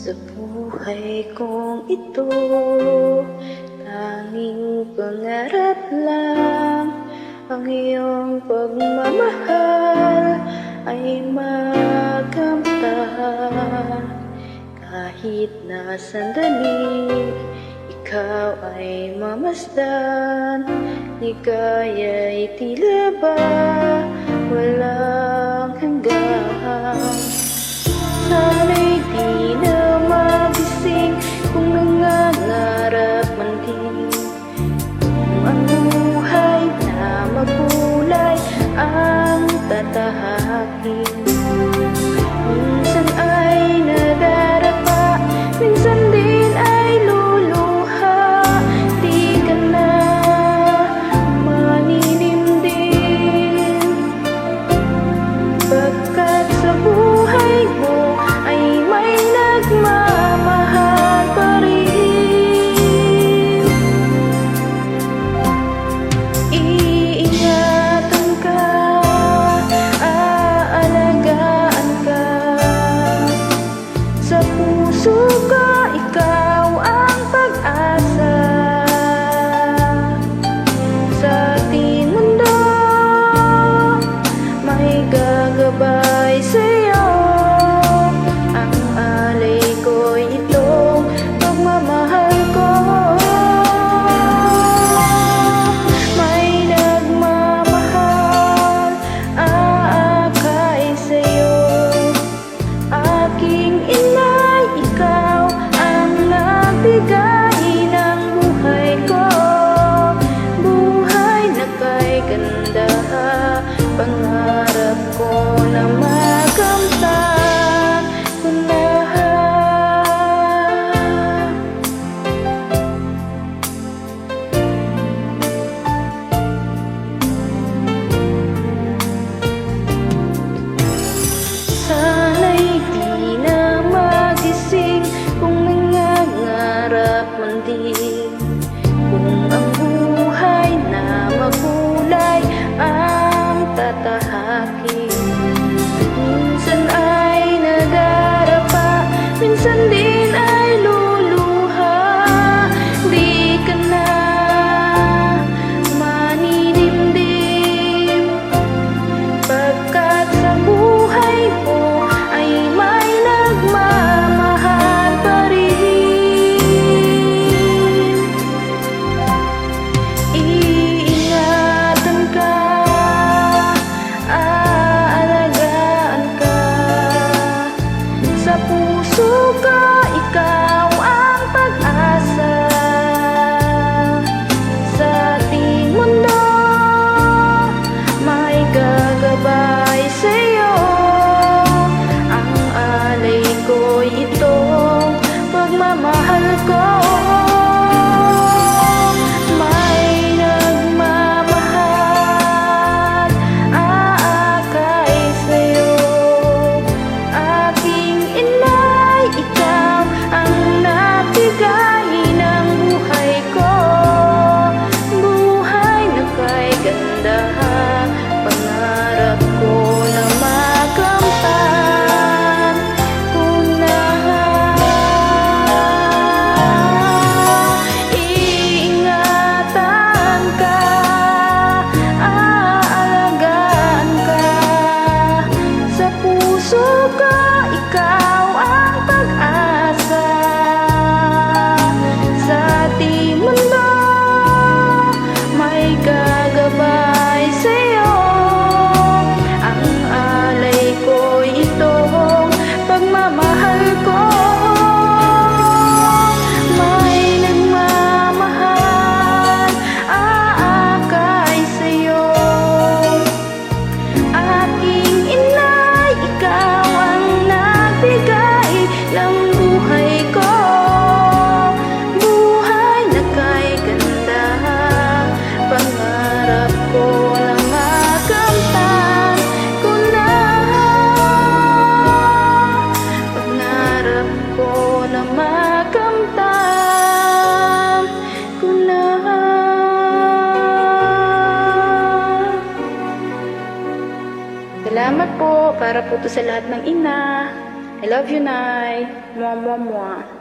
Sa buhay kong ito, tanging pangarap lang ang iyong pagmamahal ay makamtan. Kahit na sandali, ikaw ay mamasdan, ligaya'y tila ba walang hanggan. Sana'y di na magising kung nangangarap man din, kung ang buhay na makulay ang tatahakin. Minsan ay nadarapa, minsan din ay luluha, di ka na maninimdim, pagkat sa buhay mo ay may nagmamahal pa rin. Iingatan ka, aalagaan ka, sa puso ko ikaw ang pag-asa. Sa ating mundo may gagabay sa'yo, ang alay ko'y itong pagmamahal ko. May nagmamahal, aakay sa'yo, aking inay, ikaw ang nagbigay ng buhay ko. Buhay na kay ganda, pangarap ko na makamtan ko na. Sana'y di na magising kung nangangarap man din, kung ang buhay na makulay ang tatahakin. Minsan ay nadarapa, minsan din ay luluha, di ka na maninimdim, pagkat sa buhay mo ay may nagmamahal pa rin. Iingatan ka, aalagaan ka, sa puso ko ikaw ang pag-asa. Sa ating mundo may gagabay sa'yo, ang alay ko'y itong pagmamahal ko. May nagmamahal, aakay sa'yo, aking inay, ikaw ang nagbigay ng buhay ko. Buhay na kay ganda, pangarap ko na makamtan ko na. Iingatan ka, aalagaan ka, sa puso ko ikaw ang pag-asa. Sa ating mundo may gagabay sa'yo, ang alay ko'y itong pagmamahal ko. May nagmamahal, aakay sa'yo, aking inay, ikaw ang nagbigay ng buhay ko. Buhay na kay ganda, pangarap ko na makamtan ko na. Pangarap ko na makamtan ko na. Salamat po, para po to sa lahat ng ina. I love you, Nay. Mwah, mwah, mwah.